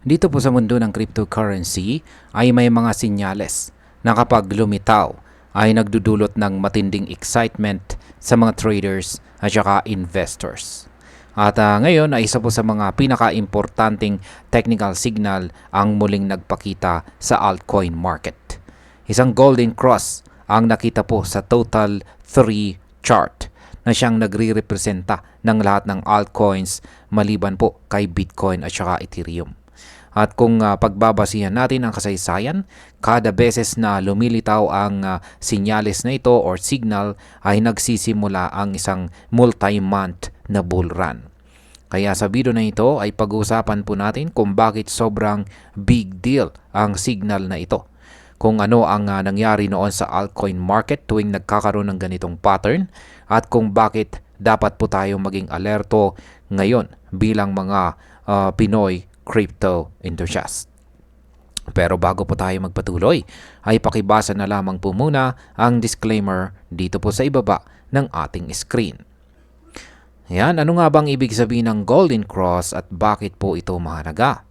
Dito po sa mundo ng cryptocurrency ay may mga sinyales na kapag lumitaw ay nagdudulot ng matinding excitement sa mga traders at saka investors. At ngayon ay isa po sa mga pinaka-importanting technical signal ang muling nagpakita sa altcoin market. Isang golden cross ang nakita po sa total 3 chart na siyang nagre-representa ng lahat ng altcoins maliban po kay Bitcoin at saka Ethereum. At kung pagbabasihan natin ang kasaysayan, kada beses na lumilitaw ang sinyales na ito or signal ay nagsisimula ang isang multi-month na bull run. Kaya sa video na ito ay pag-uusapan po natin kung bakit sobrang big deal ang signal na ito. Kung ano ang nangyari noon sa altcoin market tuwing nagkakaroon ng ganitong pattern at kung bakit dapat po tayo maging alerto ngayon bilang mga Pinoy crypto enthusiast. Pero bago po tayo magpatuloy, ay pakibasa na lamang po muna ang disclaimer dito po sa ibaba ng ating screen. Yan, ano nga bang ibig sabihin ng Golden Cross at bakit po ito mahalaga?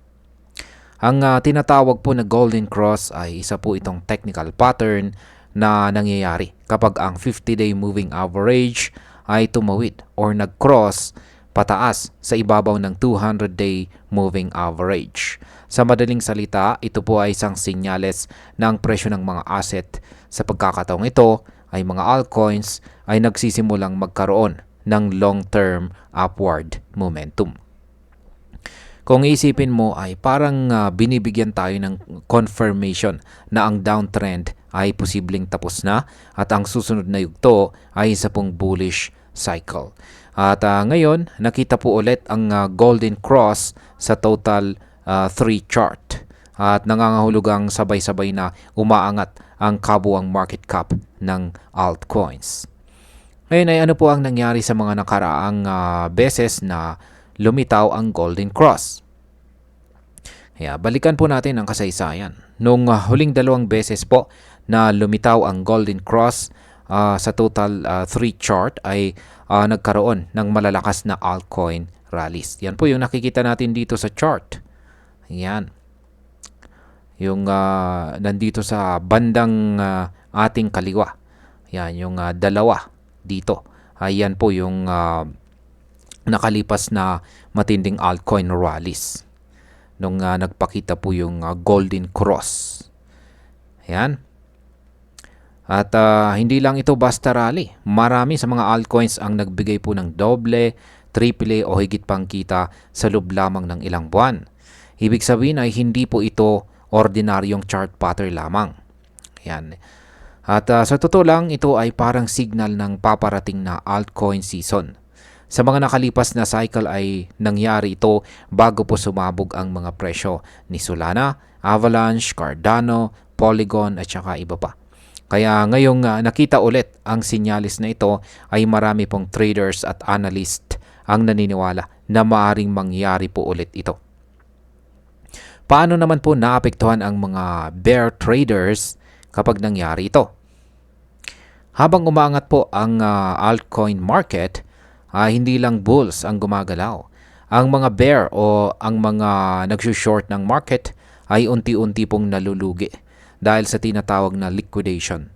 Ang tinatawag po na Golden Cross ay isa po itong technical pattern na nangyayari kapag ang 50-day moving average ay tumawid or nag-cross pataas sa ibabaw ng 200-day moving average. Sa madaling salita, ito po ay isang sinyales na ang presyo ng mga asset sa pagkakataong ito ay mga altcoins ay nagsisimulang magkaroon ng long-term upward momentum. Kung isipin mo ay parang binibigyan tayo ng confirmation na ang downtrend ay posibleng tapos na at ang susunod na yugto ay isa pong bullish cycle. At ngayon, nakita po ulit ang Golden Cross sa total 3 chart at nangangahulugang sabay-sabay na umaangat ang kabuang market cap ng altcoins. Ngayon ay ano po ang nangyari sa mga nakaraang beses na lumitaw ang Golden Cross? Kaya balikan po natin ang kasaysayan. Nung huling 2 beses po na lumitaw ang Golden Cross sa total 3 chart ay nagkaroon ng malalakas na altcoin rallies. Yan po yung nakikita natin dito sa chart. Yan. Yung nandito sa bandang ating kaliwa. Yan, yung dalawa dito. Ayan po yung nakalipas na matinding altcoin rallies. Nung nagpakita po yung Golden Cross. Ayan. At hindi lang ito basta rally. Marami sa mga altcoins ang nagbigay po ng doble, triple o higit pang kita sa loob lamang ng ilang buwan. Ibig sabihin ay hindi po ito ordinaryong chart pattern lamang. Ayan. At sa totoo lang, ito ay parang signal ng paparating na altcoin season. Sa mga nakalipas na cycle ay nangyari ito bago po sumabog ang mga presyo ni Solana, Avalanche, Cardano, Polygon at saka iba pa. Kaya ngayong nakita ulit ang sinyalis na ito ay marami pong traders at analyst ang naniniwala na maaring mangyari po ulit ito. Paano naman po naapektuhan ang mga bear traders kapag nangyari ito? Habang umaangat po ang altcoin market, hindi lang bulls ang gumagalaw. Ang mga bear o ang mga nagsushort ng market ay unti-unti pong nalulugi dahil sa tinatawag na liquidation.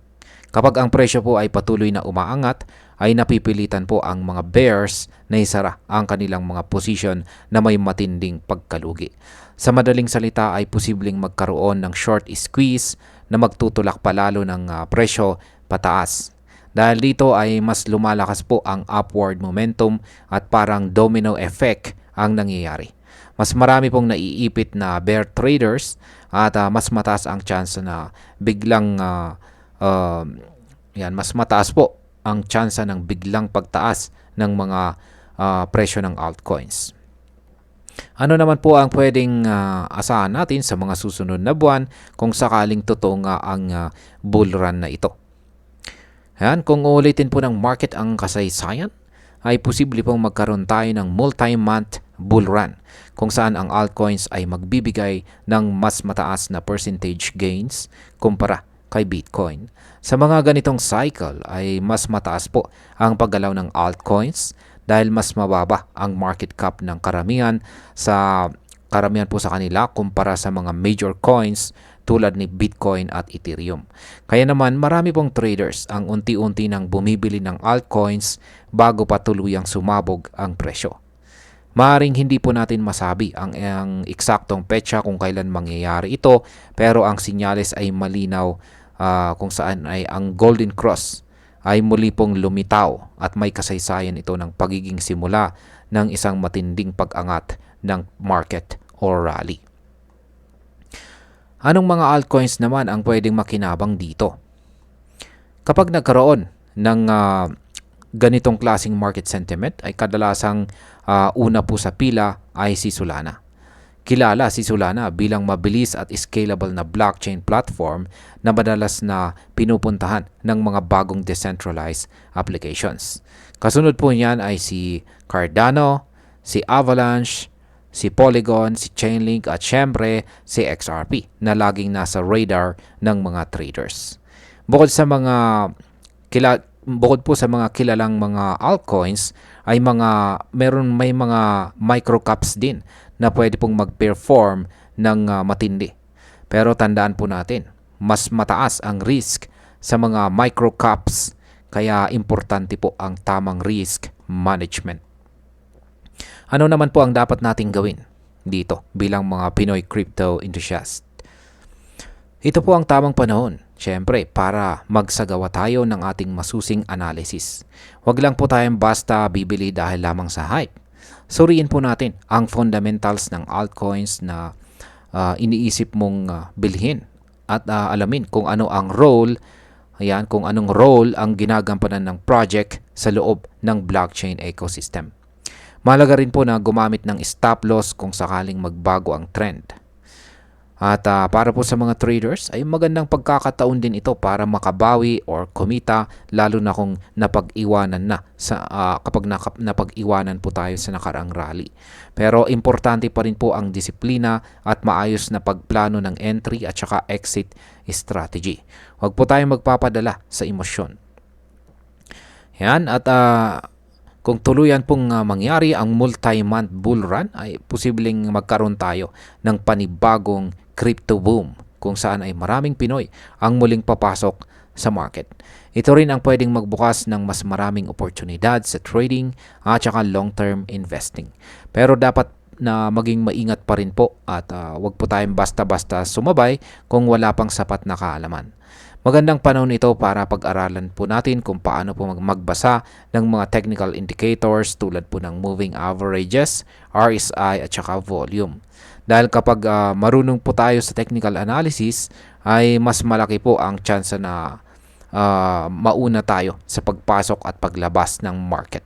Kapag ang presyo po ay patuloy na umaangat, ay napipilitan po ang mga bears na isara ang kanilang mga position na may matinding pagkalugi. Sa madaling salita ay posibleng magkaroon ng short squeeze na magtutulak palalo ng presyo pataas. Dahil dito ay mas lumalakas po ang upward momentum at parang domino effect ang nangyayari. Mas marami pong naiipit na bear traders at mas mataas ang chance na biglang mas mataas po ang chance ng biglang pagtaas ng mga presyo ng altcoins. Ano naman po ang pwedeng asahan natin sa mga susunod na buwan kung sakaling totoo nga ang bull run na ito? Yan, kung uulitin po ng market ang kasaysayan, ay posible pong magkaroon tayo ng multi-month bull run kung saan ang altcoins ay magbibigay ng mas mataas na percentage gains kumpara kay Bitcoin. Sa mga ganitong cycle ay mas mataas po ang paggalaw ng altcoins dahil mas mababa ang market cap ng karamihan sa karamihan po sa kanila kumpara sa mga major coins tulad ni Bitcoin at Ethereum. Kaya naman marami pong traders ang unti-unti nang bumibili ng altcoins bago pa tuluyang sumabog ang presyo. Maaring hindi po natin masabi ang eksaktong petsa kung kailan mangyayari ito, pero ang sinyales ay malinaw kung saan ay ang Golden Cross ay muli pong lumitaw at may kasaysayan ito ng pagiging simula ng isang matinding pag-angat ng market or rally. Anong mga altcoins naman ang pwedeng makinabang dito? Kapag nagkaroon ng ganitong klaseng market sentiment ay kadalasang una po sa pila ay si Solana. Kilala si Solana bilang mabilis at scalable na blockchain platform na madalas na pinupuntahan ng mga bagong decentralized applications. Kasunod po niyan ay si Cardano, si Avalanche, si Polygon, si Chainlink at syempre si XRP na laging nasa radar ng mga traders. Bukod po sa mga kilalang mga altcoins ay may mga microcaps din na pwede pong mag-perform ng matindi. Pero tandaan po natin, mas mataas ang risk sa mga microcaps kaya importante po ang tamang risk management. Ano naman po ang dapat nating gawin dito bilang mga Pinoy crypto enthusiast? Ito po ang tamang panahon, syempre, para magsagawa tayo ng ating masusing analysis. Huwag lang po tayong basta bibili dahil lamang sa hype. Suriin po natin ang fundamentals ng altcoins na iniisip mong bilhin at alamin kung ano ang role, kung anong role ang ginagampanan ng project sa loob ng blockchain ecosystem. Mahalaga rin po na gumamit ng stop loss kung sakaling magbago ang trend. At para po sa mga traders ay magandang pagkakataon din ito para makabawi or kumita lalo na kung kapag napag-iwanan po tayo sa nakaraang rally. Pero importante pa rin po ang disiplina at maayos na pagplano ng entry at saka exit strategy. Huwag po tayong magpapadala sa emosyon. Yan at kung tuluyan pong mangyari ang multi-month bull run ay posibleng magkaroon tayo ng panibagong crypto boom kung saan ay maraming Pinoy ang muling papasok sa market. Ito rin ang pwedeng magbukas ng mas maraming oportunidad sa trading at saka long-term investing. Pero dapat na maging maingat pa rin po at wag po tayong basta-basta sumabay kung wala pang sapat na kaalaman. Magandang panahon ito para pag-aralan po natin kung paano po magbasa ng mga technical indicators tulad po ng moving averages, RSI at saka volume. Dahil kapag marunong po tayo sa technical analysis ay mas malaki po ang tsansa na mauna tayo sa pagpasok at paglabas ng market.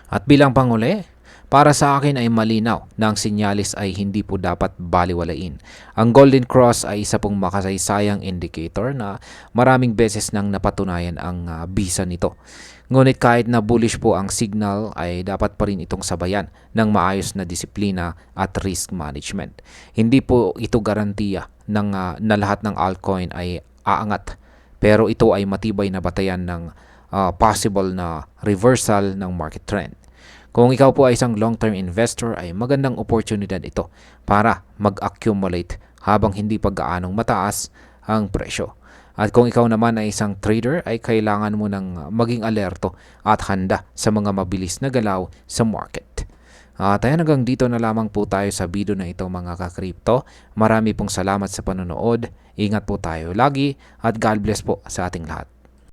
At bilang panghuli, para sa akin ay malinaw na ang sinyalis ay hindi po dapat baliwalain. Ang Golden Cross ay isa pong makasaysayang indicator na maraming beses nang napatunayan ang bisa nito. Ngunit kahit na bullish po ang signal ay dapat pa rin itong sabayan ng maayos na disiplina at risk management. Hindi po ito garantiya na lahat ng altcoin ay aangat, pero ito ay matibay na batayan ng possible na reversal ng market trend. Kung ikaw po ay isang long-term investor ay magandang oportunidad ito para mag-accumulate habang hindi pa gaanong mataas ang presyo. At kung ikaw naman ay isang trader ay kailangan mo ng maging alerto at handa sa mga mabilis na galaw sa market. At hanggang dito na lamang po tayo sa video na ito mga ka-crypto. Marami pong salamat sa panonood. Ingat po tayo lagi at God bless po sa ating lahat.